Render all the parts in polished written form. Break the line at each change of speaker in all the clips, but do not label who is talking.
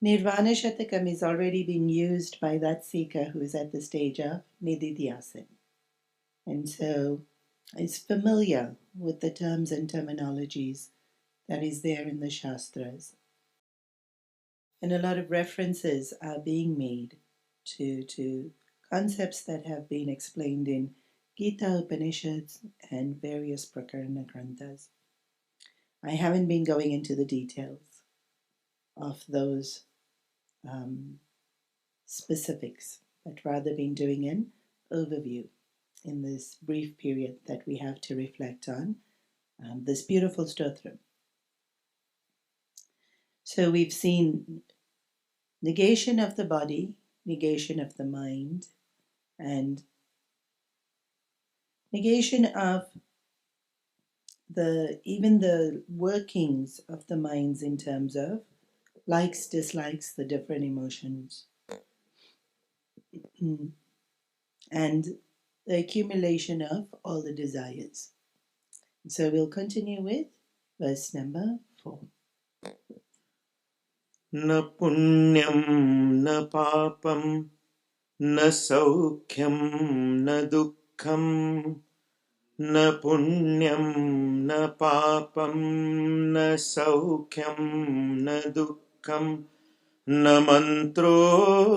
Nirvana Shatakam is already being used by that seeker who is at the stage of Nididhyasan. And so is familiar with the terms and terminologies that is there in the Shastras. And a lot of references are being made to concepts that have been explained in Gita, Upanishads, and various Prakarana Granthas. I haven't been going into the details of those specifics, but rather been doing an overview in this brief period that we have to reflect on this beautiful stotram. So we've seen negation of the body, negation of the mind, and negation of even the workings of the minds in terms of likes, dislikes, the different emotions, and the accumulation of all the desires. So we'll continue with verse number 4.
न पुण्यं न पापं न सौख्यं न दुःखं न पुण्यं न पापं न सौख्यं न दुःखं न मन्त्रो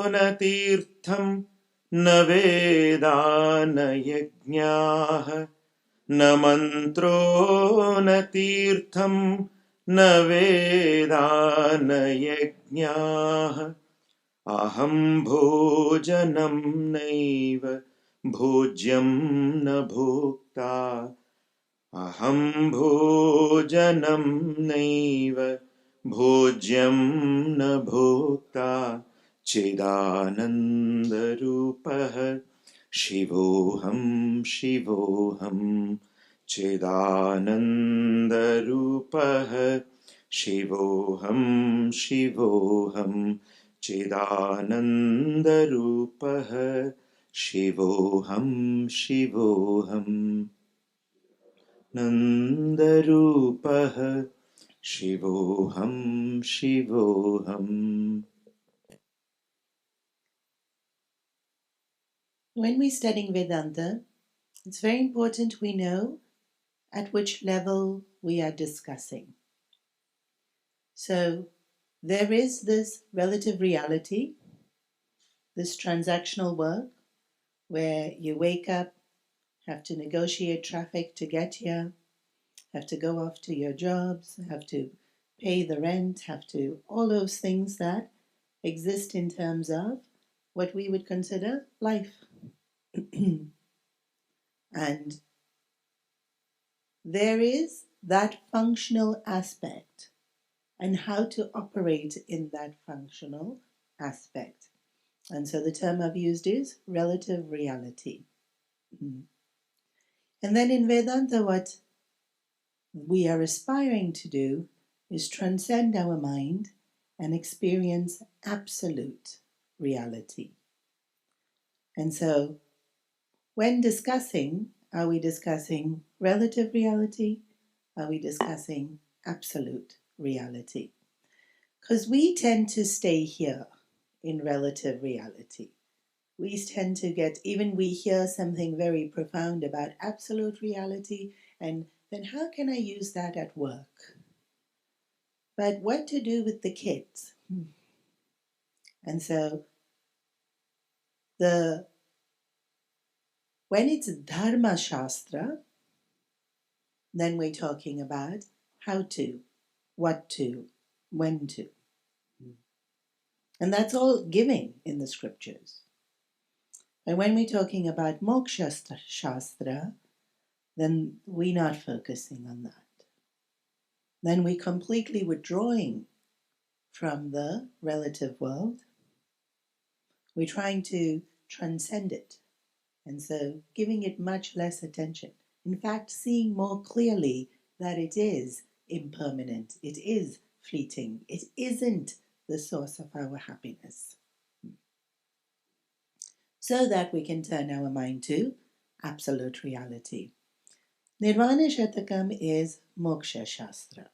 न तीर्थं न वेदा न यज्ञाः न मन्त्रो न तीर्थं न वेदा न यज्ञाः अहं भोजनं नैव भोज्यं न भोक्ता अहं भोजनं नैव भोज्यं न भोक्ता चिदानन्दरूपः शिवोऽहं शिवोऽहं चिदानन्दरूपः शिवोऽहं शिवोऽहं चिदानन्दरूपः शिवोऽहं शिवोऽहं नन्दरूपः शिवोऽहं शिवोऽहम्.
When we're studying Vedanta, it's very important we know at which level we are discussing. So there is this relative reality, this transactional work, where you wake up, have to negotiate traffic to get here, have to go off to your jobs, have to pay the rent, have to all those things that exist in terms of what we would consider life. And there is that functional aspect and how to operate in that functional aspect. And so the term I've used is relative reality. And then in Vedanta, what we are aspiring to do is transcend our mind and experience absolute reality. And so when discussing, are we discussing relative reality? Are we discussing absolute reality? Because we tend to stay here in relative reality. We tend to get, even we hear something very profound about absolute reality, and then how can I use that at work? But what to do with the kids? And so when it's Dharma Shastra, then we're talking about how to, what to, when to. And that's all giving in the scriptures. And when we're talking about Moksha Shastra, then we're not focusing on that. Then we're completely withdrawing from the relative world. We're trying to transcend it. And so giving it much less attention. In fact, seeing more clearly that it is impermanent, it is fleeting, it isn't the source of our happiness. So that we can turn our mind to absolute reality. Nirvana Shatakam is Moksha Shastra.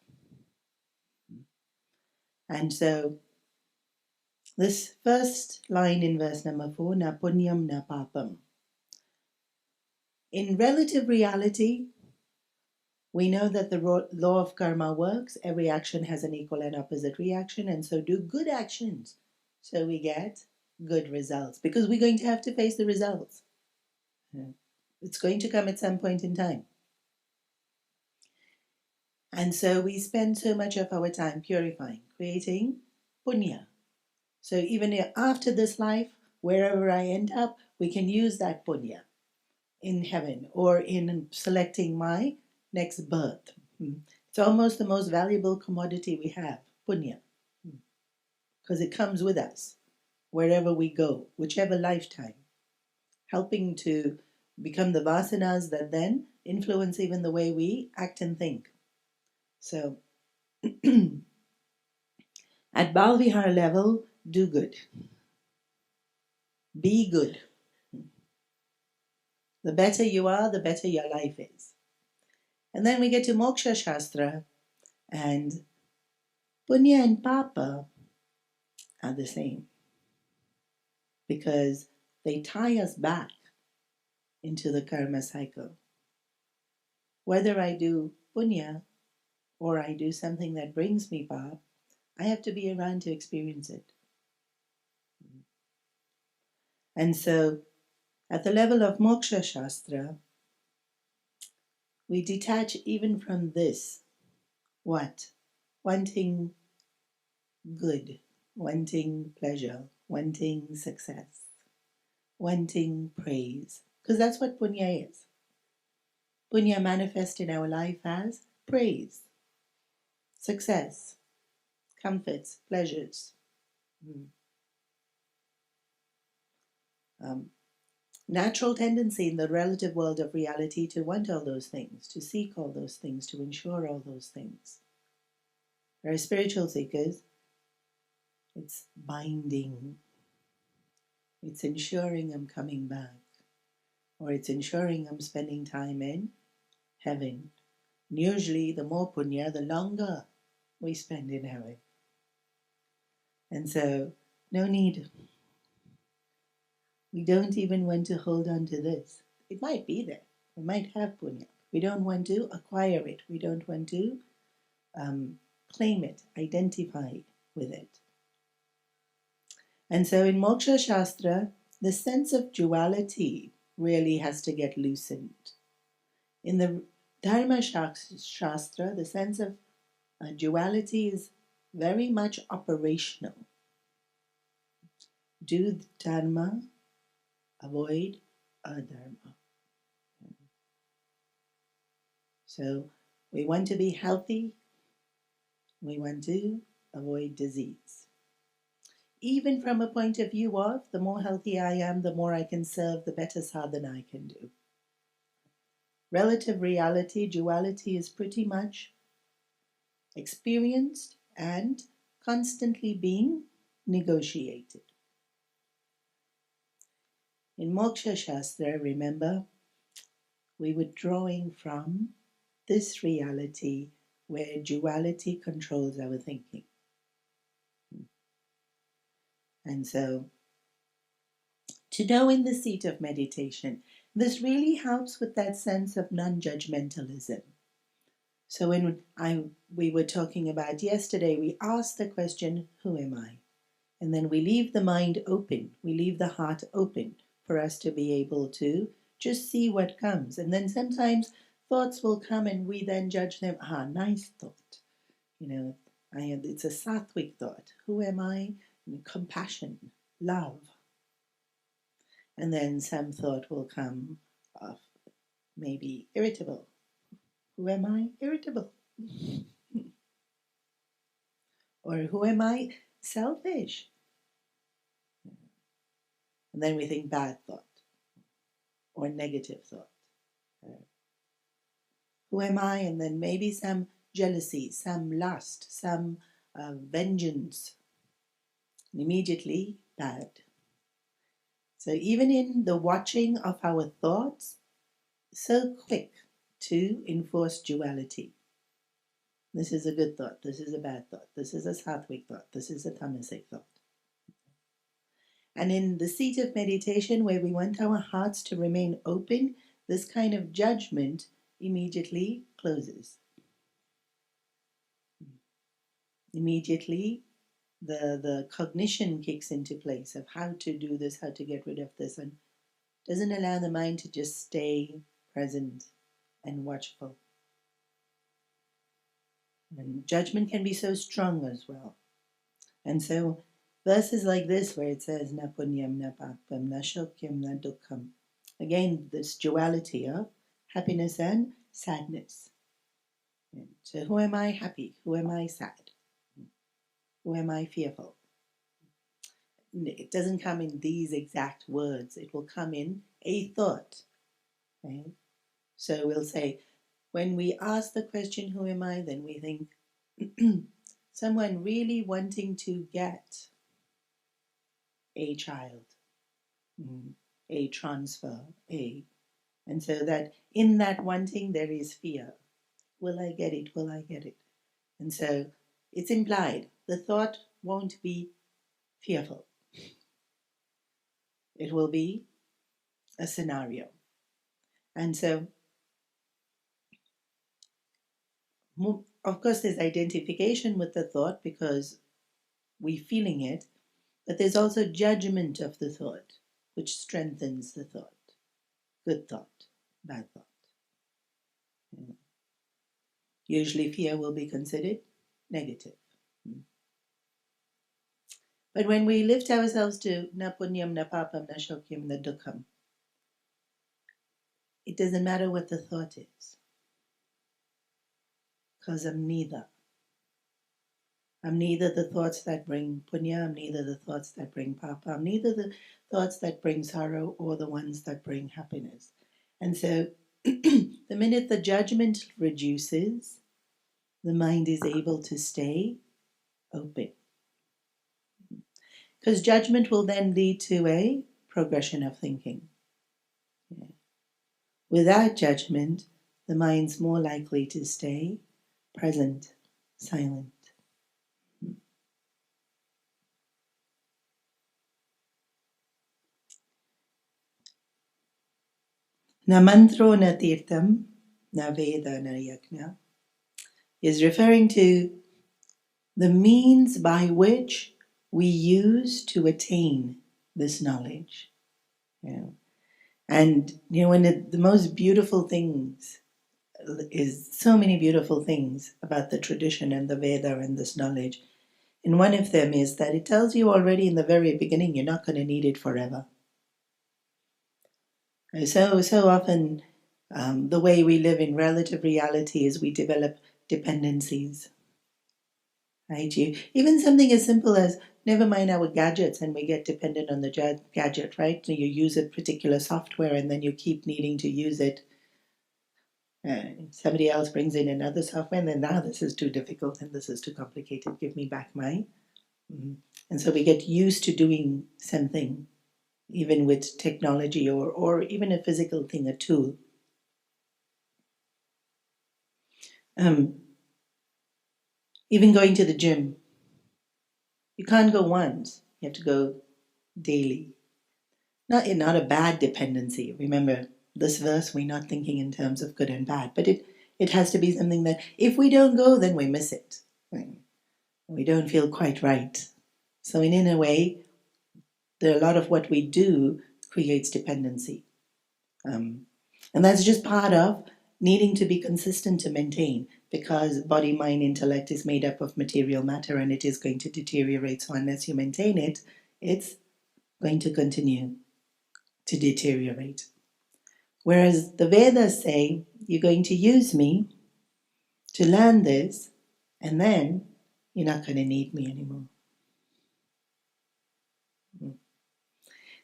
And so This first line in verse number 4, na punyam na papam. In relative reality, we know that the law of karma works. Every action has an equal and opposite reaction, and so do good actions. So we get good results, because we're going to have to face the results. It's going to come at some point in time. And so we spend so much of our time purifying, creating punya. So even after this life, wherever I end up, we can use that punya in heaven or in selecting my next birth. It's almost the most valuable commodity we have, punya, because it comes with us wherever we go, whichever lifetime, helping to become the vasanas that then influence even the way we act and think. So at Balvihar level, do good. Be good. The better you are, the better your life is. And then we get to Moksha Shastra, and Punya and Papa are the same, because they tie us back into the karma cycle. Whether I do Punya or I do something that brings me Pap, I have to be around to experience it. And so, at the level of Moksha Shastra, we detach even from this. What? Wanting good, wanting pleasure, wanting success, wanting praise. Because that's what punya is. Punya manifests in our life as praise, success, comforts, pleasures. Natural tendency in the relative world of reality to want all those things, to seek all those things, to ensure all those things. Whereas spiritual seekers, it's binding. It's ensuring I'm coming back, or it's ensuring I'm spending time in heaven. And usually, the more punya, the longer we spend in heaven. And so, no need. We don't even want to hold on to this. It might be there. We might have punya. We don't want to acquire it. We don't want to claim it, identify with it. And so in Moksha Shastra, the sense of duality really has to get loosened. In the Dharma Shastra, the sense of duality is very much operational. Do dharma, avoid adharma. So we want to be healthy, we want to avoid disease. Even from a point of view of, the more healthy I am, the more I can serve, the better sadhana I can do. Relative reality, duality is pretty much experienced and constantly being negotiated. In Moksha Shastra, remember, we were drawing from this reality where duality controls our thinking. And so, to know in the seat of meditation, this really helps with that sense of non-judgmentalism. So when we were talking about yesterday, we asked the question, who am I? And then we leave the mind open, we leave the heart open for us to be able to just see what comes. And then sometimes thoughts will come and we then judge them, nice thought. It's a sattvic thought. Who am I? Compassion, love. And then some thought will come of maybe irritable. Who am I? Irritable. Or who am I? Selfish. And then we think bad thought or negative thought. Who am I? And then maybe some jealousy, some lust, some vengeance. And immediately bad. So even in the watching of our thoughts, so quick to enforce duality. This is a good thought. This is a bad thought. This is a sattvic thought. This is a tamasic thought. And in the seat of meditation, where we want our hearts to remain open, this kind of judgment immediately closes. Immediately, the cognition kicks into place of how to do this, how to get rid of this, and doesn't allow the mind to just stay present and watchful. And judgment can be so strong as well. And so verses like this, where it says na punyam na papam na shokyam na dukkham, again this duality of happiness and sadness. So who am I happy? Who am I sad? Who am I fearful? It doesn't come in these exact words. It will come in a thought. Right? So we'll say, when we ask the question, who am I? Then we think someone really wanting to get a child, a transfer, and so that in that wanting there is fear. Will I get it? Will I get it? And so it's implied. The thought won't be fearful. It will be a scenario. And so, of course, there's identification with the thought because we're feeling it, but there's also judgment of the thought, which strengthens the thought. Good thought, bad thought. Usually fear will be considered negative. But when we lift ourselves to na punyam, na papam, na shokyam, na dukkham, it doesn't matter what the thought is, because I'm neither. I'm neither the thoughts that bring punya, I'm neither the thoughts that bring papa, I'm neither the thoughts that bring sorrow or the ones that bring happiness. And so the minute the judgment reduces, the mind is able to stay open. Because judgment will then lead to a progression of thinking. Without judgment, the mind's more likely to stay present, silent. Na mantro na tirtam, na veda na yajna is referring to the means by which we use to attain this knowledge. And one of the most beautiful things is so many beautiful things about the tradition and the Veda and this knowledge. And one of them is that it tells you already in the very beginning you're not going to need it forever. So often the way we live in relative reality is we develop dependencies. Right? Even something as simple as never mind our gadgets and we get dependent on the gadget, right? So you use a particular software and then you keep needing to use it. Somebody else brings in another software and then now this is too difficult and this is too complicated. Give me back mine. And so we get used to doing something, even with technology or even a physical thing, a tool. Even going to the gym. You can't go once. You have to go daily. Not a bad dependency. Remember, this verse, we're not thinking in terms of good and bad, but it has to be something that if we don't go, then we miss it. We don't feel quite right. So in a way, a lot of what we do creates dependency. And that's just part of needing to be consistent to maintain, because body, mind, intellect is made up of material matter and it is going to deteriorate. So unless you maintain it, it's going to continue to deteriorate. Whereas the Vedas say, you're going to use me to learn this, and then you're not going to need me anymore.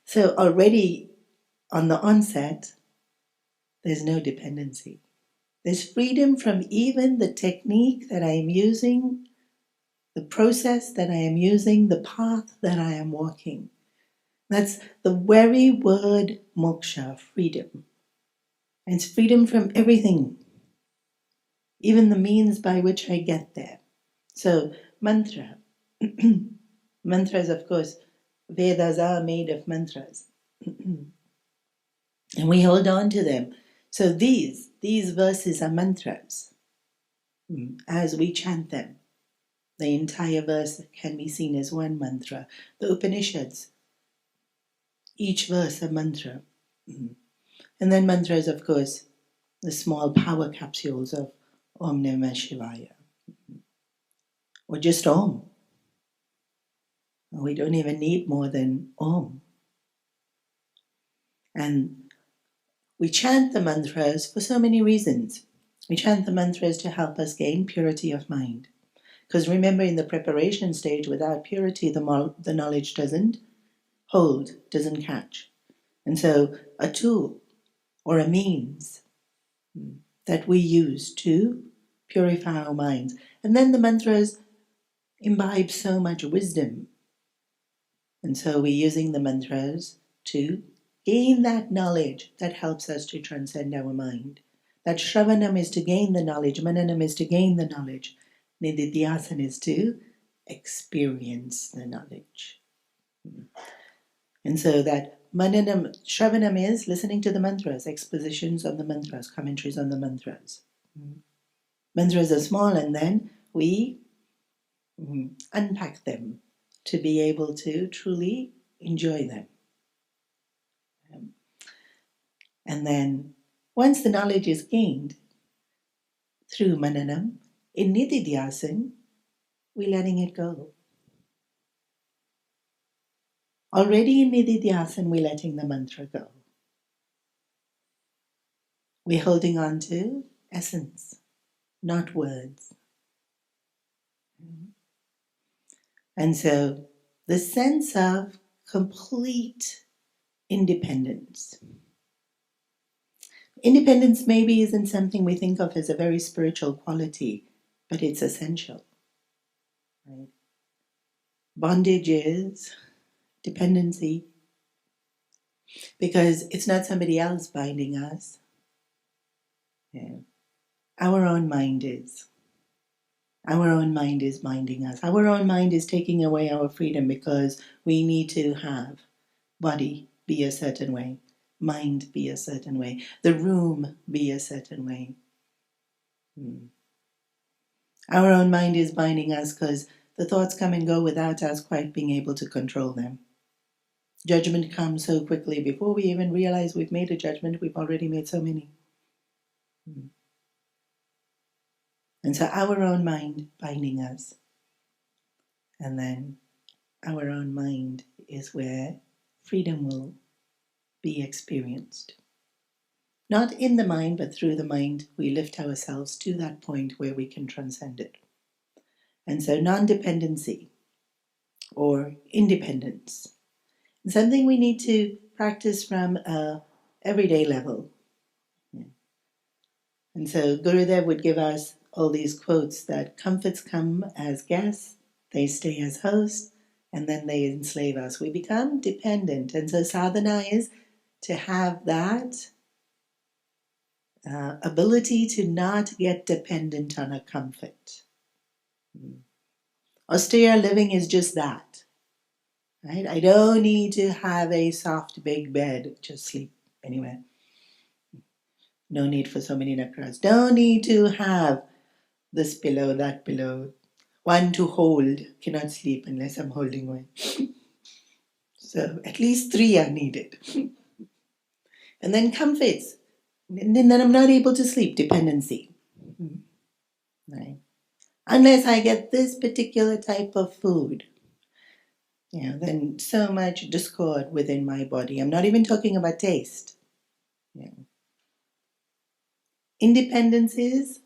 So already on the onset, there's no dependency. There's freedom from even the technique that I am using, the process that I am using, the path that I am walking. That's the very word moksha, freedom. And it's freedom from everything, even the means by which I get there. So mantra. Mantra is, of course, Vedas are made of mantras. And we hold on to them. So these verses are mantras. As we chant them, the entire verse can be seen as one mantra. The Upanishads, each verse a mantra. And then mantras, of course, the small power capsules of Om Namah Shivaya. Or just Om. We don't even need more than Om. And we chant the mantras for so many reasons. We chant the mantras to help us gain purity of mind. Because remember, in the preparation stage, without purity, the knowledge doesn't hold, doesn't catch. And so a tool or a means that we use to purify our minds. And then the mantras imbibe so much wisdom. And so we're using the mantras to gain that knowledge that helps us to transcend our mind. That Shravanam is to gain the knowledge, Mananam is to gain the knowledge, Nididhyasana is to experience the knowledge. And so that Mananam, Shravanam is listening to the mantras, expositions on the mantras, commentaries on the mantras. Mantras are small, and then we unpack them to be able to truly enjoy them. And then once the knowledge is gained through Mananam, in Nididhyasana, we're letting it go. Already in Nididhyasana, we're letting the mantra go. We're holding on to essence, not words. And so the sense of complete independence. Independence maybe isn't something we think of as a very spiritual quality, but it's essential. Right? Bondage is dependency, because it's not somebody else binding us. Yeah. Our own mind is. Our own mind is binding us. Our own mind is taking away our freedom because we need to have body be a certain way, mind be a certain way, the room be a certain way. Our own mind is binding us because the thoughts come and go without us quite being able to control them. Judgment comes so quickly. Before we even realize we've made a judgment, we've already made so many. And so our own mind binding us. And then our own mind is where freedom will be experienced. Not in the mind, but through the mind, we lift ourselves to that point where we can transcend it. And so non-dependency or independence, something we need to practice from an everyday level. And so Gurudev would give us all these quotes that comforts come as guests, they stay as hosts, and then they enslave us. We become dependent. And so sadhana is to have that ability to not get dependent on a comfort. Austere living is just that. Right? I don't need to have a soft big bed, just sleep anywhere. No need for so many nakras. Don't need to have this pillow, that pillow. One to hold. Cannot sleep unless I'm holding one. So at least 3 are needed. And then comforts. And then I'm not able to sleep. Dependency. Right? Unless I get this particular type of food. Then so much discord within my body. I'm not even talking about taste. Independence is,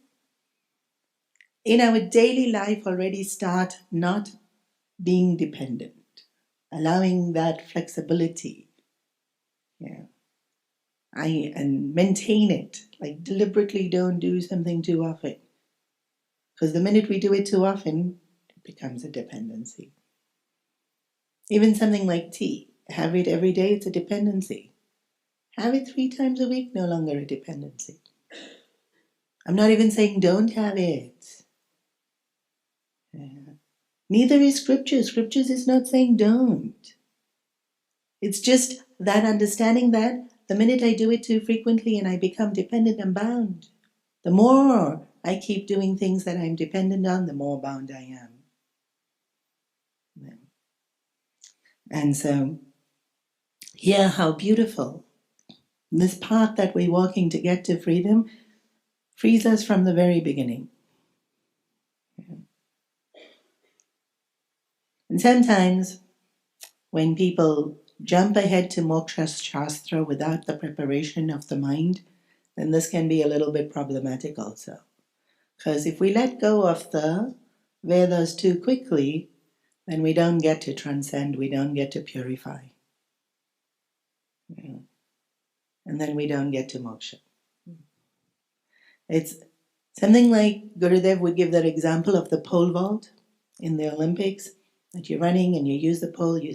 in our daily life, already start not being dependent, allowing that flexibility. And maintain it. Like deliberately don't do something too often. Because the minute we do it too often, it becomes a dependency. Even something like tea. Have it every day, it's a dependency. Have it 3 times a week, no longer a dependency. I'm not even saying don't have it. Neither is scripture. Scriptures is not saying don't. It's just that understanding that the minute I do it too frequently and I become dependent and bound, the more I keep doing things that I'm dependent on, the more bound I am. And so, yeah, how beautiful. This path that we're walking to get to freedom frees us from the very beginning. And sometimes when people jump ahead to moksha shastra without the preparation of the mind, then this can be a little bit problematic also. Because if we let go of the Vedas too quickly, then we don't get to transcend, we don't get to purify. And then we don't get to moksha. It's something like Gurudev would give that example of the pole vault in the Olympics, that you're running and you use the pole, you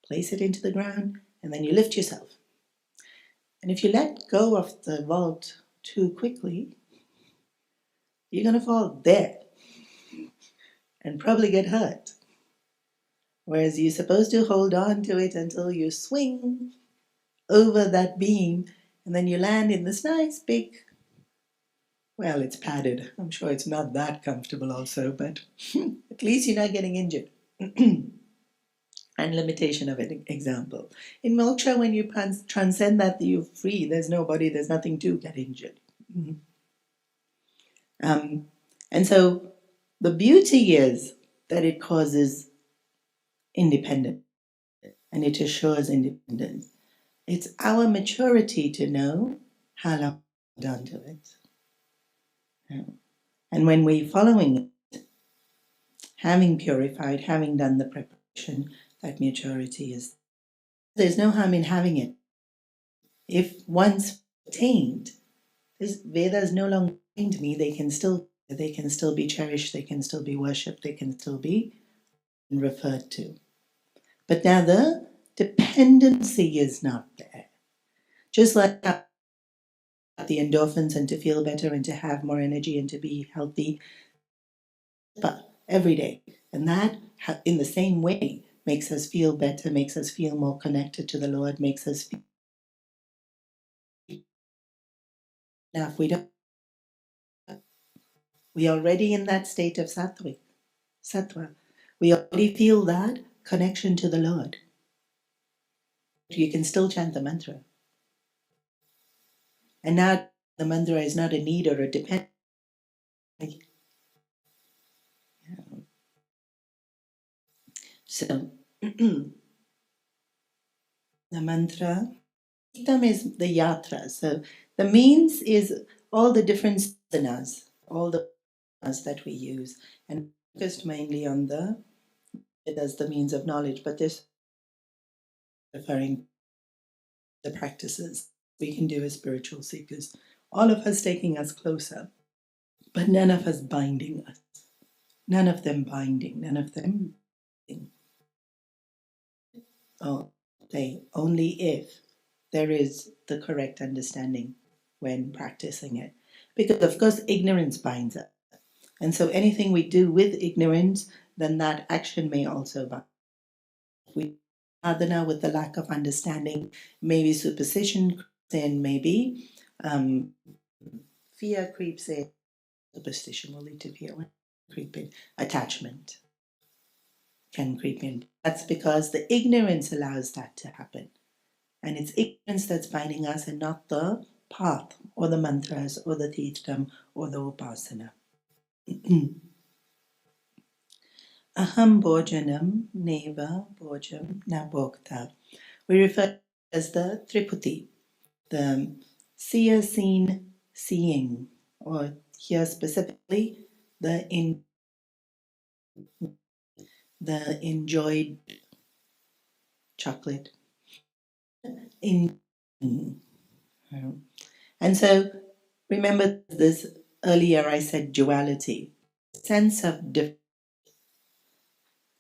place it into the ground, and then you lift yourself. And if you let go of the vault too quickly, you're going to fall there and probably get hurt. Whereas you're supposed to hold on to it until you swing over that beam, and then you land in this nice big, well, it's padded. I'm sure it's not that comfortable also, but at least you're not getting injured. And limitation of an example. In moksha, when you transcend that, you're free. There's nobody, there's nothing to get injured. And so the beauty is that it causes independence and it assures independence. It's our maturity to know how long we've done to it. And when we're following it, having purified, having done the preparation, that maturity is. There's no harm in having it. If once attained, Vedas no longer attained me, they can still be cherished, they can still be worshipped, they can still be referred to. But now the dependency is not there. Just like the endorphins and to feel better and to have more energy and to be healthy, but every day. And that, in the same way, makes us feel better, makes us feel more connected to the Lord, makes us feel. Now, if we don't, we're already in that state of sattva. We already feel that connection to the Lord. You can still chant the mantra. And now the mantra is not a need or a dependence. So, the mantra, Gita is the yatra. So, the means is all the different sadhanas, all the sadhanas that we use, and focused mainly on it as the means of knowledge, but this referring to the practices we can do as spiritual seekers. All of us taking us closer, but none of us binding us. None of them binding, none of them. Only if there is the correct understanding when practicing it. Because, of course, ignorance binds us. And so anything we do with ignorance, then that action may also bind. If we sadhana with the lack of understanding, maybe superstition creeps in, maybe fear creeps in. Superstition will lead to fear, creep in. Attachment can creep in. That's because the ignorance allows that to happen. And it's ignorance that's binding us and not the path or the mantras or the tirtham or the upasana. Aham bhojanam neva bhojam na bhokta. We refer as the Triputi, the seer seen seeing, or here specifically the enjoyed chocolate. And so remember this earlier I said duality, sense of difference.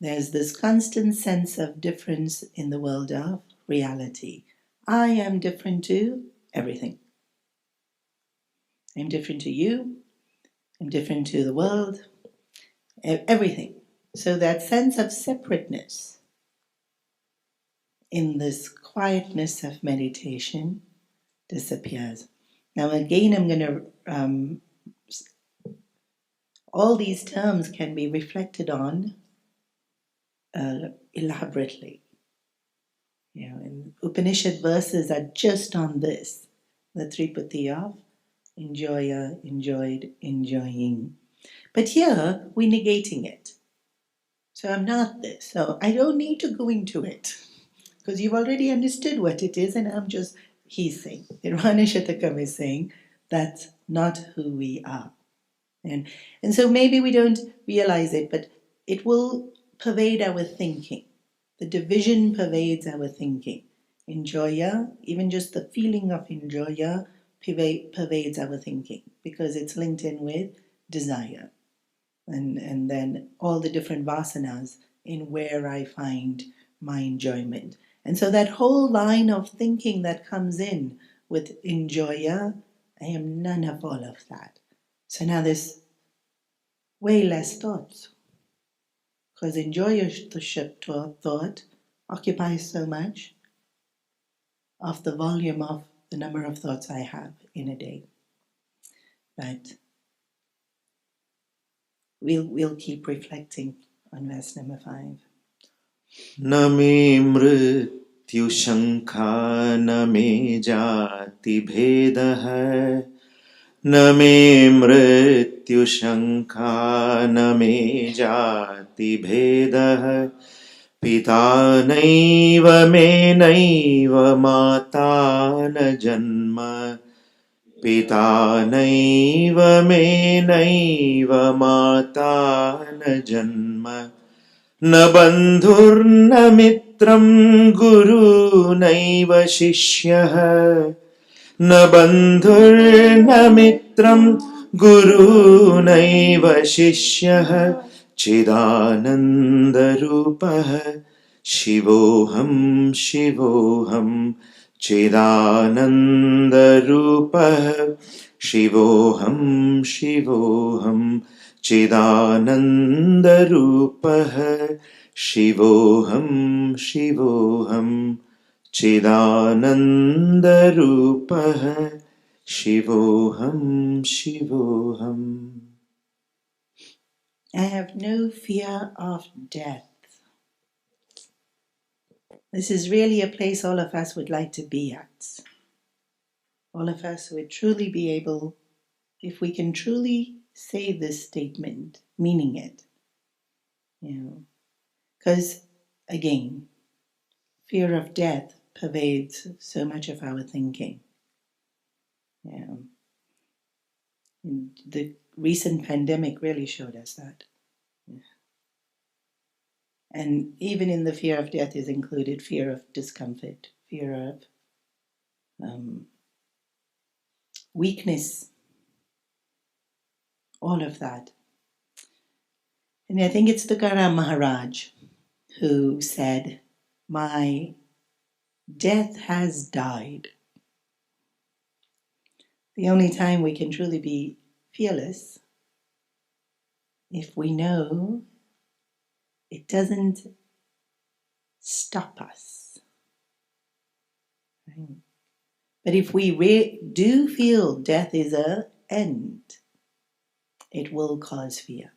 There's this constant sense of difference in the world of reality. I am different to everything. I'm different to you. I'm different to the world. Everything. So that sense of separateness in this quietness of meditation disappears. Now again, I'm going to, all these terms can be reflected on elaborately. And Upanishad verses are just on this, the Tripati of enjoyer, enjoyed, enjoying. But here, we're negating it. So I'm not this. So I don't need to go into it. Because you've already understood what it is, and he's saying, Nirvana Shatakam is saying, that's not who we are. And so maybe we don't realize it, but it will pervade our thinking. The division pervades our thinking. Enjoyer, even just the feeling of enjoyer, pervades our thinking because it's linked in with desire. And then all the different vasanas in where I find my enjoyment. And so that whole line of thinking that comes in with enjoyer, I am none of all of that. So now there's way less thoughts. Because enjoyership thought occupies so much of the volume of the number of thoughts I have in a day. But we'll keep reflecting on verse number 5.
न मे मृत्युशङ्का न मे जातिभेदः न मे मृत्युशङ्का न मे जातिभेदः पिता नैव मे नैव माता न जन्म पिता नैव मे नैव माता न जन्म न बन्धुर्न मित्रं गुरुनैव शिष्यः न बन्धुर्न मित्रं गुरुनैव शिष्यः चिदानन्दरूपः शिवोऽहं शिवोऽहं चिदानन्दरूपः शिवोऽहं शिवोऽहं चिदानन्दरूपः शिवोऽहं शिवोऽहं चिदानन्दरूपः शिवोऽहं शिवोऽहम्.
I have no fear of death. This is really a place all of us would like to be at. All of us would truly be able, if we can truly say this statement, meaning it. Because, again, fear of death pervades so much of our thinking. The recent pandemic really showed us that. And even in the fear of death is included fear of discomfort, fear of weakness, all of that. And I think it's Tukaram Maharaj who said, my death has died. The only time we can truly be fearless if we know it doesn't stop us. Right? But if we do feel death is an end, it will cause fear.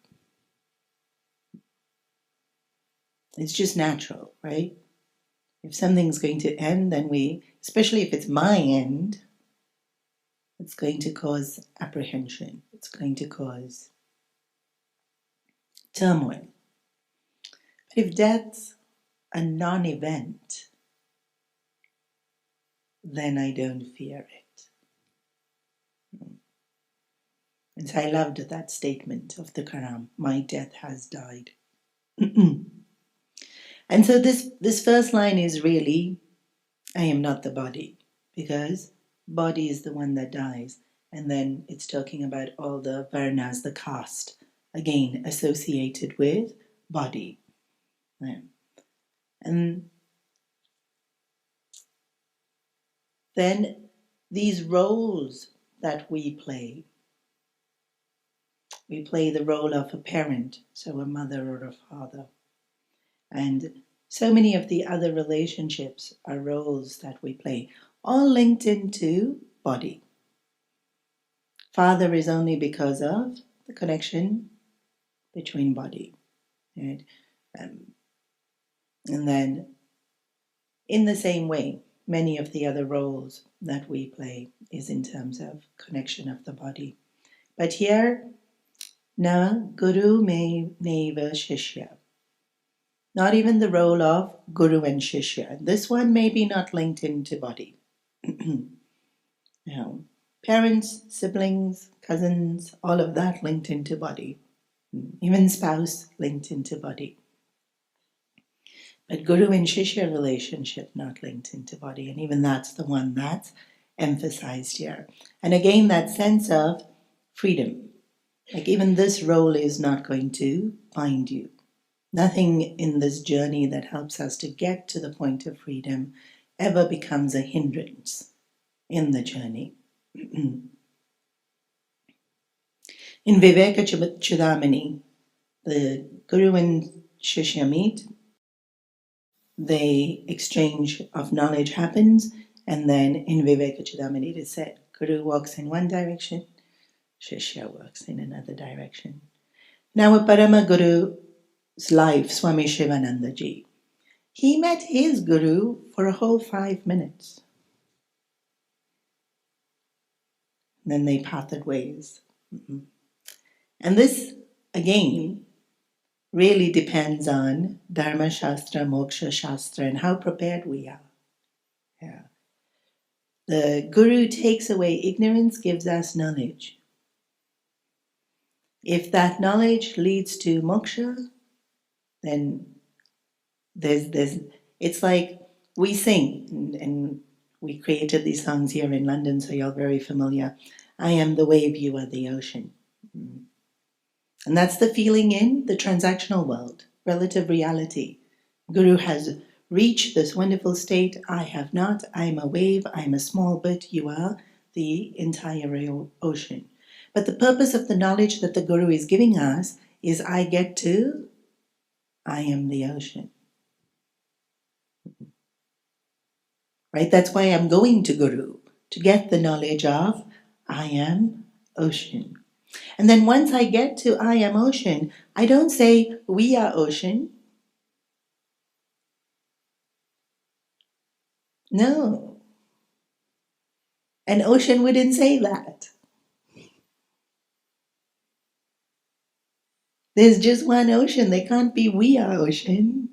It's just natural, right? If something's going to end, then especially if it's my end, it's going to cause apprehension. It's going to cause turmoil. But if death's a non-event, then I don't fear it. And so I loved that statement of the Karam, my death has died. And so this first line is really, I am not the body, because body is the one that dies. And then it's talking about all the varnas, the caste, again, associated with body. And then these roles that we play the role of a parent, so a mother or a father. And so many of the other relationships are roles that we play, all linked into body. Father is only because of the connection between body. Right? And then, in the same way, many of the other roles that we play is in terms of connection of the body. But here, na guru me neva shishya. Not even the role of guru and shishya. This one may be not linked into body. Now, parents, siblings, cousins, all of that linked into body. Even spouse linked into body. But guru and shishya relationship not linked into body. And even that's the one that's emphasized here. And again, that sense of freedom. Like even this role is not going to bind you. Nothing in this journey that helps us to get to the point of freedom ever becomes a hindrance in the journey. In Viveka Chudamani, the Guru and Shishya meet, the exchange of knowledge happens, and then in Viveka Chudamani it is said, Guru walks in one direction, Shishya walks in another direction. Now a Parama Guru's life, Swami Shivanandaji, he met his Guru for a whole 5 minutes. Then they parted ways. And this, again, really depends on Dharma Shastra, Moksha Shastra, and how prepared we are. Yeah. The Guru takes away ignorance, gives us knowledge. If that knowledge leads to moksha, then it's like we sing, and we created these songs here in London, so you're very familiar. I am the wave, you are the ocean. And that's the feeling in the transactional world, relative reality. Guru has reached this wonderful state. I have not. I'm a wave. I'm a small bit. You are the entire ocean. But the purpose of the knowledge that the Guru is giving us is I get to, I am the ocean. Right? That's why I'm going to Guru, to get the knowledge of I am ocean. And then once I get to I am ocean, I don't say we are ocean. No. An ocean wouldn't say that. There's just one ocean. There can't be we are ocean.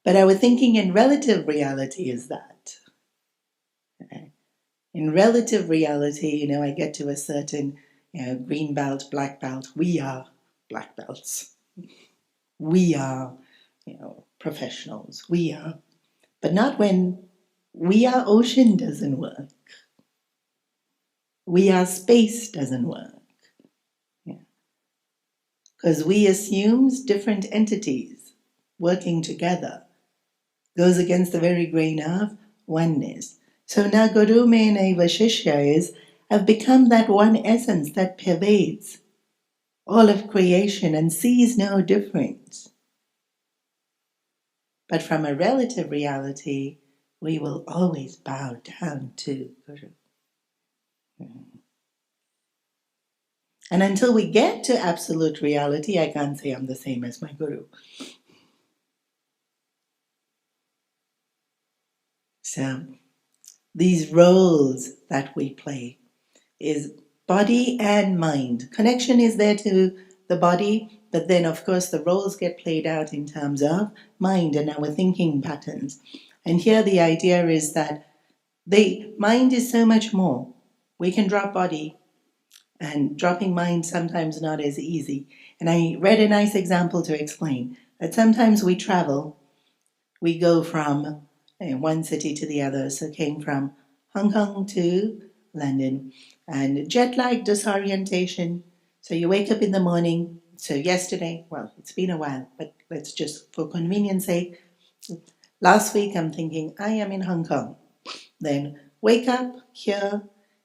But our thinking in relative reality is that. In relative reality, I get to a certain green belt, black belt. We are black belts. We are professionals. We are. But not when we are ocean doesn't work. We are space doesn't work. Because we assumes different entities working together goes against the very grain of oneness. So now Guru Meneva Shishya have become that one essence that pervades all of creation and sees no difference. But from a relative reality, we will always bow down to Guru. And until we get to absolute reality, I can't say I'm the same as my Guru. So these roles that we play is body and mind. Connection is there to the body, but then of course the roles get played out in terms of mind and our thinking patterns. And here the idea is that mind is so much more. We can drop body, and dropping mind sometimes not as easy. And I read a nice example to explain that sometimes we travel, we go from one city to the other. So came from Hong Kong to London, and jet lag, disorientation. So you wake up in the morning. So yesterday, well, it's been a while, but let's just, for convenience sake, last week I'm thinking, I am in Hong Kong. Then wake up here,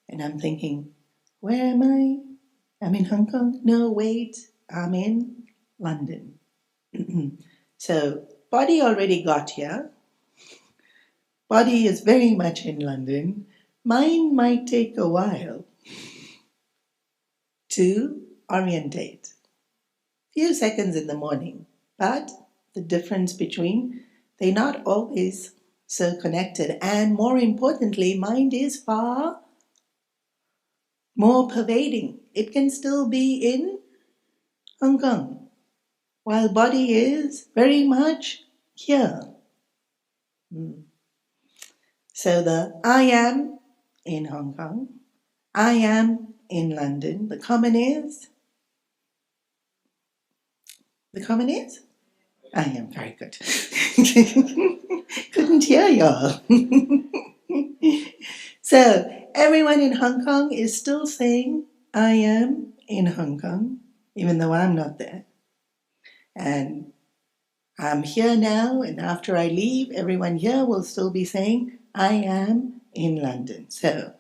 and I'm thinking, where am I? I'm in Hong Kong? No, wait, I'm in London. So, body already got here. Body is very much in London. Mind might take a while to orientate. Few seconds in the morning, but the difference between they're not always so connected, and more importantly, mind is far more pervading. It can still be in Hong Kong, while body is very much here. So the I am in Hong Kong, I am in London. The common is? I am very good. Couldn't hear y'all. So everyone in Hong Kong is still saying, I am in Hong Kong, even though I'm not there. And I'm here now, and after I leave, everyone here will still be saying, I am in London. So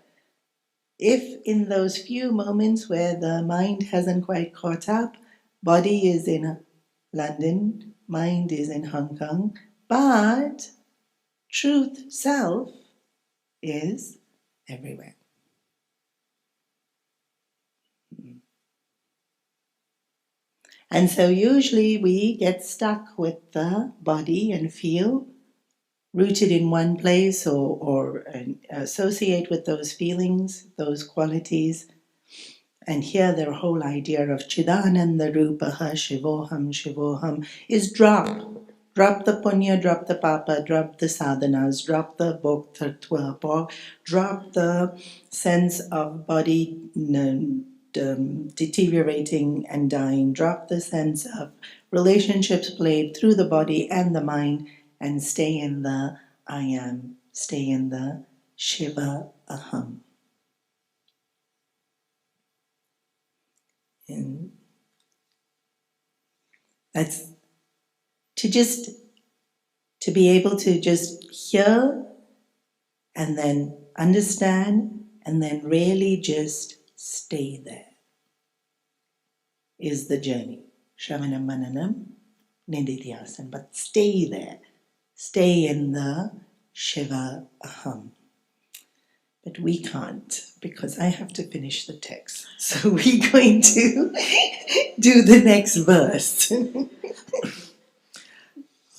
if in those few moments where the mind hasn't quite caught up, body is in London, mind is in Hong Kong, but truth self is everywhere. And so usually we get stuck with the body and feel rooted in one place, or associate with those feelings, those qualities. And here the whole idea of Chidananda Rupaha Shivoham Shivoham is drop. Drop the punya, drop the papa, drop the sadhanas, drop the bhoktatva, drop the sense of body deteriorating and dying, drop the sense of relationships played through the body and the mind, and stay in the I am, stay in the Shiva Aham. And that's to be able to just hear and then understand and then really just stay there is the journey. Shravanam Mananam Nididhyasana. But stay there. Stay in the Shiva Aham. But we can't, because I have to finish the text. So we're going to do the next verse.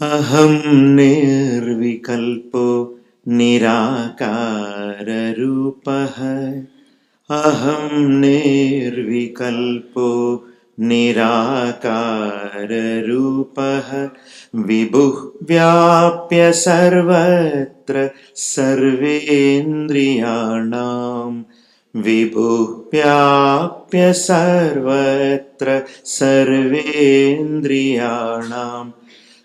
Aham nirvikalpo nirakara rupaha. Aham nirvikalpo nirakara rupaha. Vibhuh vyapya sarvatra sarvendriyanam. Vibhuh vyapya sarvatra sarvendriyanam.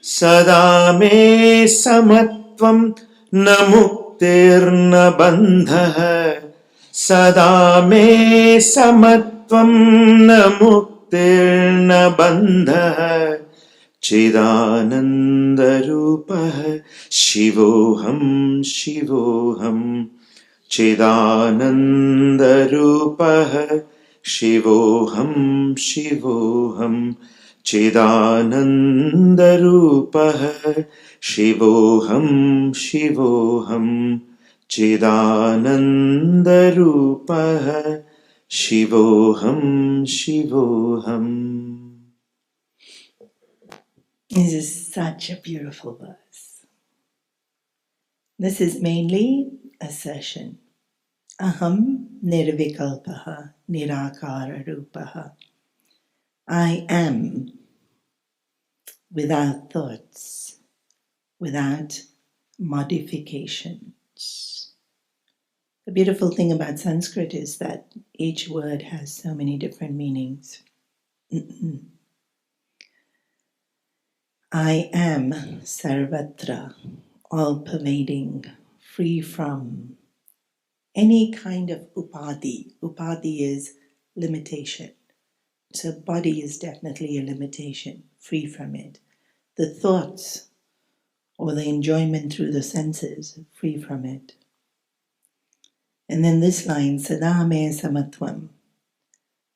Sada me samatvam na muktirna bandha. Sada me samatvam na muktirna bandha. Chidananda rupaha shivoham shivoham. Chidananda rupaha shivoham shivoham. Chidananda rupaha shivoham shivoham. Chidananda rupaha shivoham shivoham.
This is such a beautiful verse. This is mainly assertion. Aham nirvikalpaha nirakara rupaha. I am without thoughts, without modifications. The beautiful thing about Sanskrit is that each word has so many different meanings. I am sarvatra, all-pervading, free from any kind of upadhi. Upadhi is limitation. So body is definitely a limitation, free from it. The thoughts or the enjoyment through the senses, free from it. And then this line, Sada me samatvam,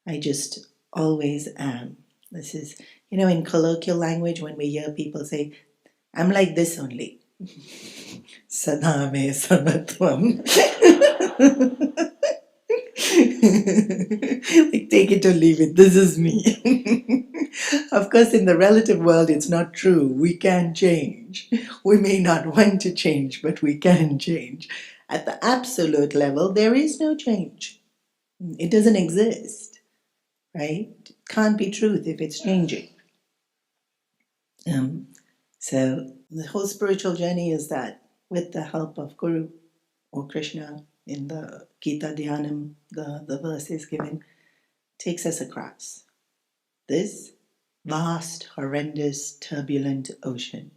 I just always am. This is, in colloquial language, when we hear people say, I'm like this only. Sadame samatvam. Like, take it or leave it. This is me. Of course, in the relative world, it's not true. We can change. We may not want to change, but we can change. At the absolute level, there is no change. It doesn't exist, right? It can't be truth if it's changing. So the whole spiritual journey is that, with the help of Guru or Krishna, in the Gita Dhyanam, the verse is given, takes us across this vast, horrendous, turbulent ocean.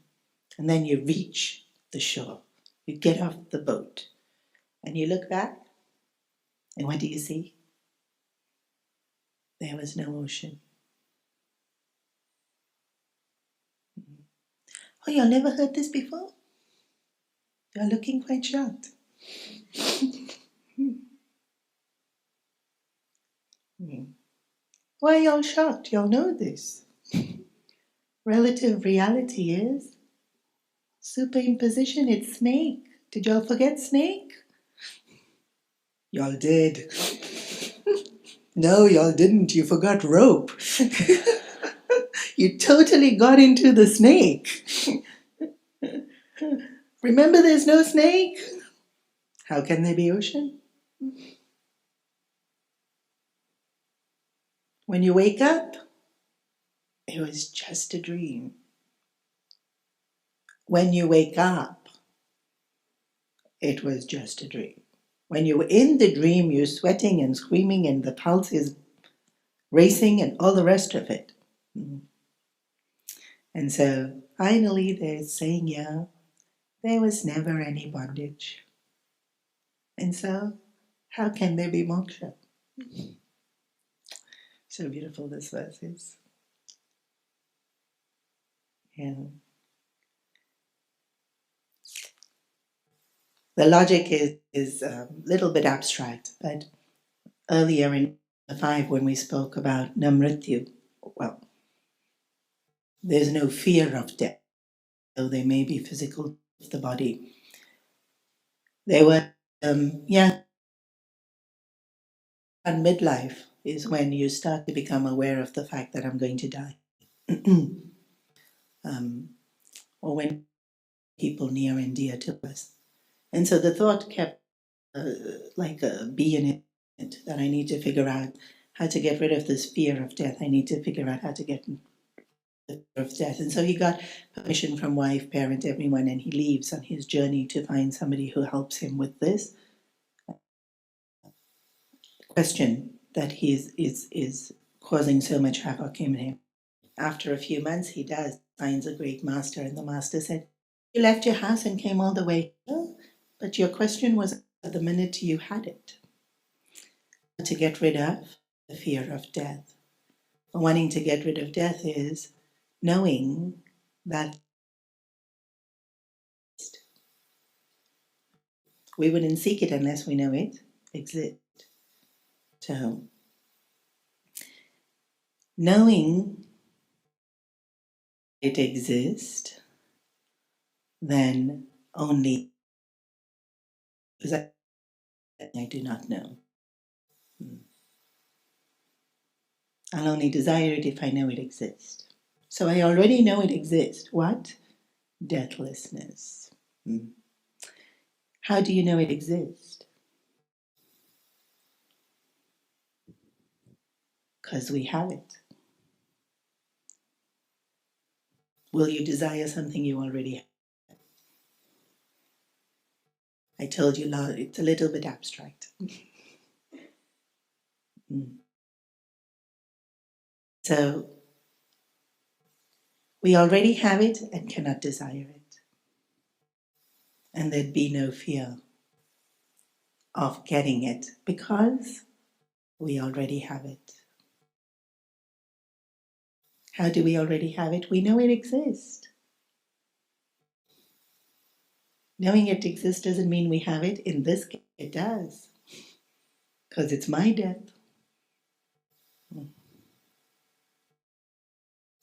And then you reach the shore. You get off the boat and you look back, and what do you see? There was no ocean. Oh, you've never heard this before? You're looking quite shocked. Why are y'all shocked? Y'all know this. Relative reality is superimposition. It's snake. Did y'all forget snake? Y'all did. No, y'all didn't. You forgot rope. You totally got into the snake. Remember, there's no snake? How can there be ocean? When you wake up, it was just a dream. When you wake up, it was just a dream. When you're in the dream, you're sweating and screaming and the pulse is racing and all the rest of it. And so finally they're saying, yeah, there was never any bondage. And so how can there be moksha? So beautiful this verse is. Yeah. The logic is a little bit abstract, but earlier in 5 when we spoke about namrityu, well, there's no fear of death, though there may be physical of the body. There were, and midlife is when you start to become aware of the fact that I'm going to die. Or when people near and dear to us. And so the thought kept like a bee in it, that I need to figure out how to get rid of this fear of death. I need to figure out how to get rid of death. And so he got permission from wife, parent, everyone, and he leaves on his journey to find somebody who helps him with this question that is causing so much havoc in him. After a few months, he finds a great master, and the master said, you left your house and came all the way here, but your question was the minute you had it. To get rid of the fear of death. Wanting to get rid of death is knowing that we wouldn't seek it unless we know it exists. So, knowing it exists, then only because I do not know. I'll only desire it if I know it exists. So I already know it exists. What? Deathlessness. How do you know it exists? Because we have it. Will you desire something you already have? I told you it's a little bit abstract. So we already have it and cannot desire it. And there'd be no fear of getting it because we already have it. How do we already have it? We know it exists. Knowing it exists doesn't mean we have it. In this case, it does. Because it's my death.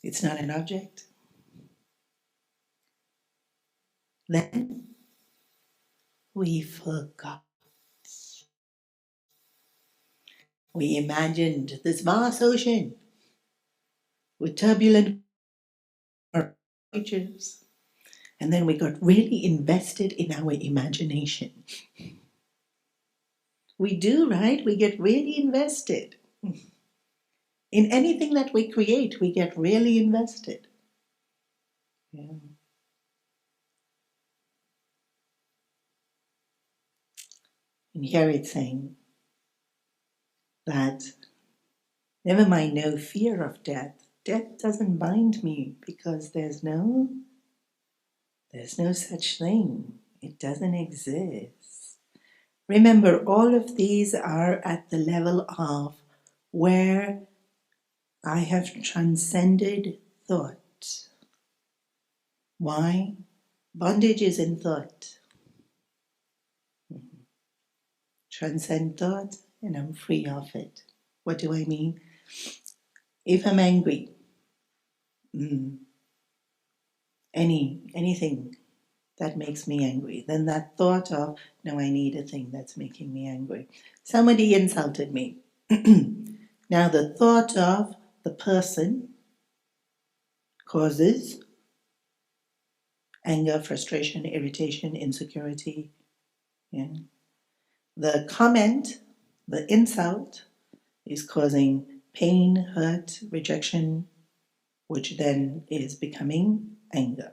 It's not an object. Then we forgot. We imagined this vast ocean with turbulent creatures. And then we got really invested in our imagination. We do, right? We get really invested. In anything that we create, we get really invested. Yeah. And here it's saying that never mind, no fear of death. Death doesn't bind me because there's no such thing. It doesn't exist. Remember, all of these are at the level of where I have transcended thought. Why? Bondage is in thought. Transcend thought and I'm free of it. What do I mean? If I'm angry, anything that makes me angry, then that thought of, no, I need a thing that's making me angry. Somebody insulted me. Now the thought of the person causes anger, frustration, irritation, insecurity. Yeah. The comment, the insult, is causing pain, hurt, rejection, which then is becoming anger.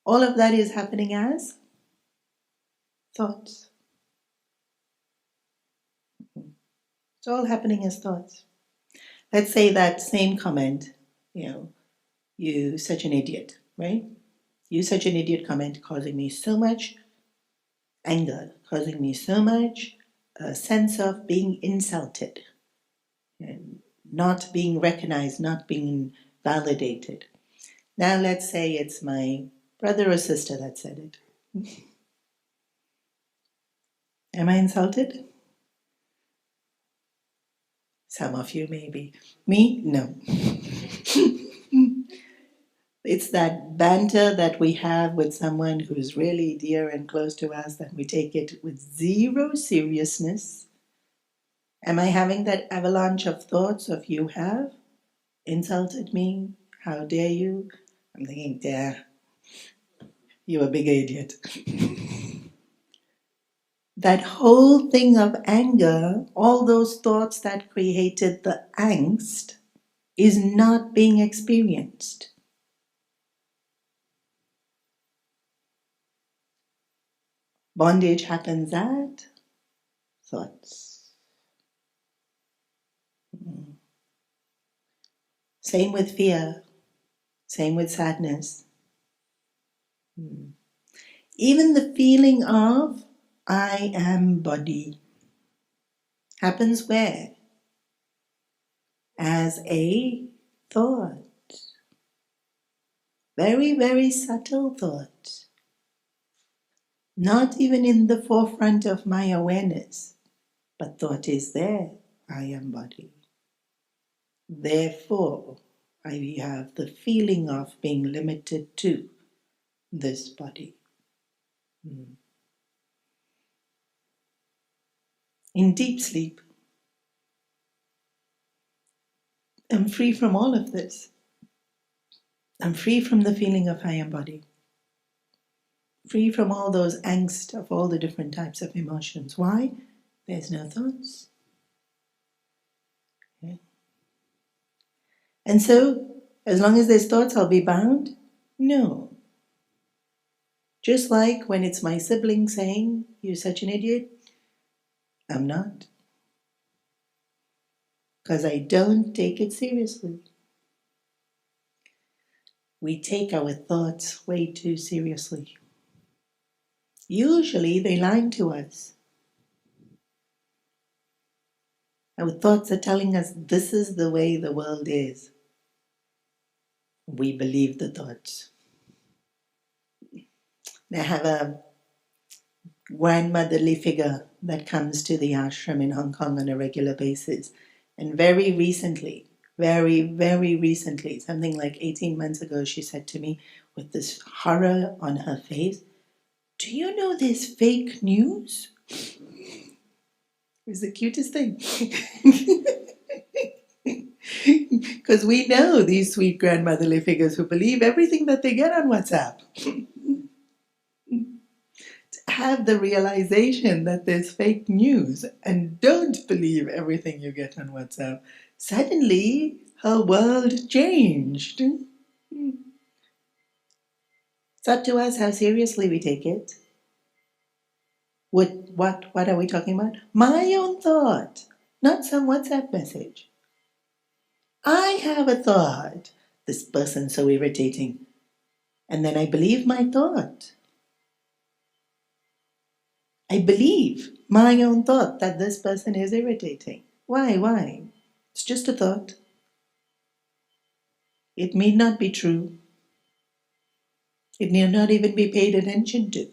All of that is happening as thoughts. It's all happening as thoughts. Let's say that same comment, you such an idiot, right? You such an idiot comment causing me so much anger, causing me so much a sense of being insulted, and not being recognized, not being validated. Now let's say it's my brother or sister that said it. Am I insulted? Some of you maybe. Me? No. It's that banter that we have with someone who's really dear and close to us that we take it with zero seriousness. Am I having that avalanche of thoughts of you have insulted me? How dare you? I'm thinking, dare. You're a big idiot. That whole thing of anger, all those thoughts that created the angst, is not being experienced. Bondage happens at thoughts. Same with fear. Same with sadness. Even the feeling of I am body happens where? As a thought. Very, very subtle thought. Not even in the forefront of my awareness, but thought is there. I am body. Therefore, I have the feeling of being limited to this body. In deep sleep, I'm free from all of this. I'm free from the feeling of I am body. Free from all those angst of all the different types of emotions. Why? There's no thoughts. Okay. And so, as long as there's thoughts, I'll be bound? No. Just like when it's my sibling saying, you're such an idiot, I'm not. Because I don't take it seriously. We take our thoughts way too seriously. Usually they're lying to us. Our thoughts are telling us this is the way the world is. We believe the thoughts. I have a grandmotherly figure that comes to the ashram in Hong Kong on a regular basis. And very recently, very, very recently, something like 18 months ago, she said to me with this horror on her face, "Do you know this fake news?" It was the cutest thing. Because we know these sweet grandmotherly figures who believe everything that they get on WhatsApp. Have the realization that there's fake news and don't believe everything you get on WhatsApp. Suddenly, her world changed. It's up to us how seriously we take it. What are we talking about? My own thought, not some WhatsApp message. I have a thought. This person's so irritating. And then I believe my thought. I believe my own thought that this person is irritating. Why? It's just a thought. It need not be true. It need not even be paid attention to.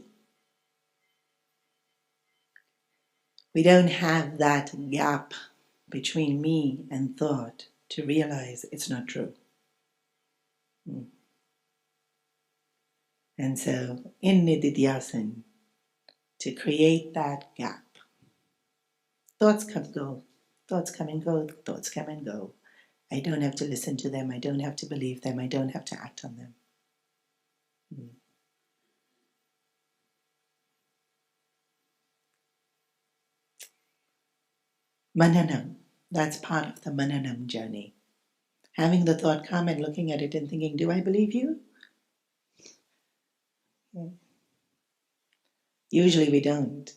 We don't have that gap between me and thought to realize it's not true. And so, in Nididhyasan, to create that gap, thoughts come and go, thoughts come and go, thoughts come and go. I don't have to listen to them, I don't have to believe them, I don't have to act on them. Mananam, that's part of the Mananam journey. Having the thought come and looking at it and thinking, do I believe you? Usually we don't.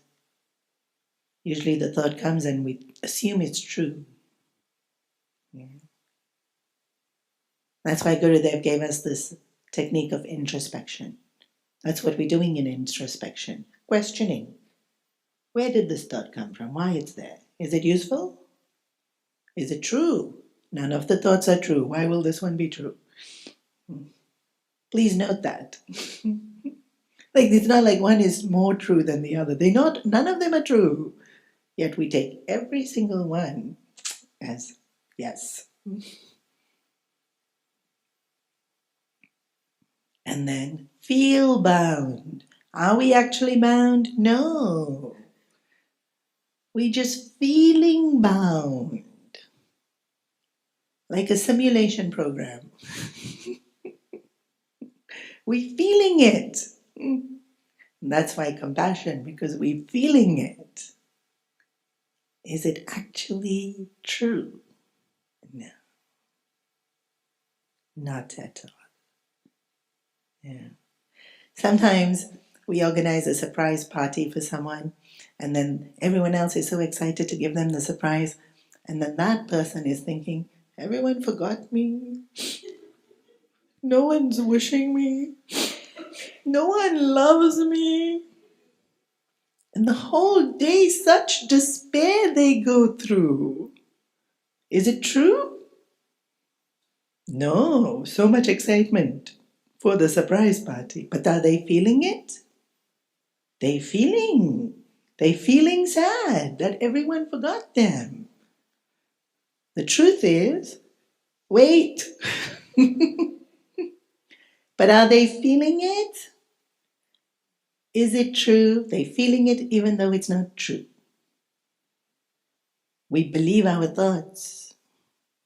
Usually the thought comes and we assume it's true. That's why Gurudev gave us this technique of introspection. That's what we're doing in introspection. Questioning. Where did this thought come from? Why it's there? Is it useful? Is it true? None of the thoughts are true. Why will this one be true? Please note that. Like, it's not like one is more true than the other. None of them are true. Yet we take every single one as yes. And then feel bound. Are we actually bound? No. We're just feeling bound. Like a simulation program. We're feeling it. And that's why compassion, because we're feeling it. Is it actually true? No. Not at all. Yeah. Sometimes we organize a surprise party for someone, and then everyone else is so excited to give them the surprise, and then that person is thinking, everyone forgot me. No one's wishing me. No one loves me. And the whole day, such despair they go through. Is it true? No, so much excitement for the surprise party. But are they feeling it? They're feeling sad that everyone forgot them. The truth is, wait. But are they feeling it? Is it true? They're feeling it even though it's not true. We believe our thoughts.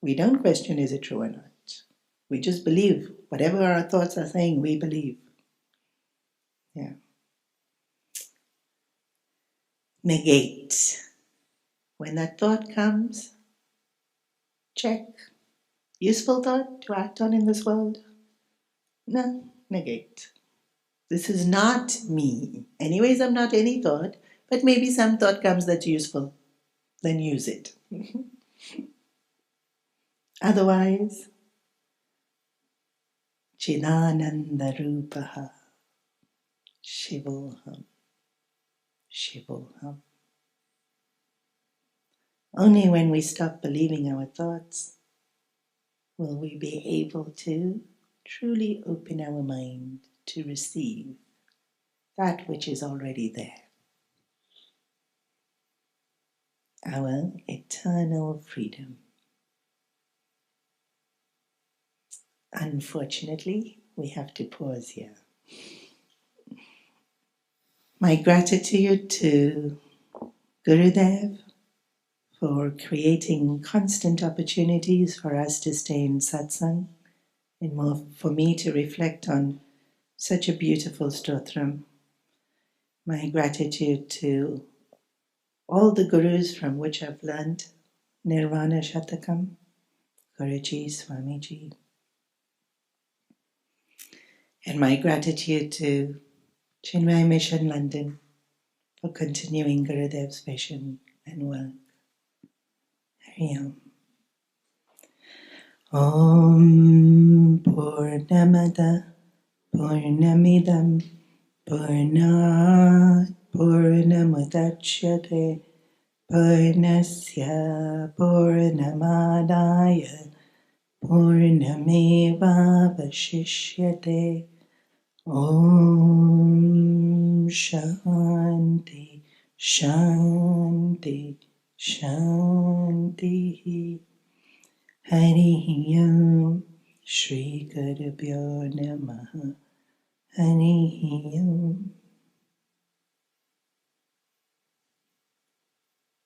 We don't question is it true or not. We just believe. Whatever our thoughts are saying, we believe. Yeah. Negate. When that thought comes, check. Useful thought to act on in this world? No, negate. This is not me. Anyways, I'm not any thought, but maybe some thought comes that's useful. Then use it. Otherwise, Chidananda Rupaha Shivoham. Shivoham. Only when we stop believing our thoughts will we be able to truly open our mind to receive that which is already there. Our eternal freedom. Unfortunately, we have to pause here. My gratitude to Gurudev for creating constant opportunities for us to stay in satsang and more for me to reflect on such a beautiful stotram. My gratitude to all the gurus from which I've learned Nirvana Shatakam, Guruji, Swamiji. And my gratitude to Chinmaya Mission London for continuing Gurudev's vision and work. Hari Om. Om Purnamada Purnamidam Purnat Purnamudachyate Purnasya Purnamadaya Purnameva Vashishyate. Om Shanti Shanti Shanti. Hari Om. Shri Gurubhyo Namaha. Hari Om.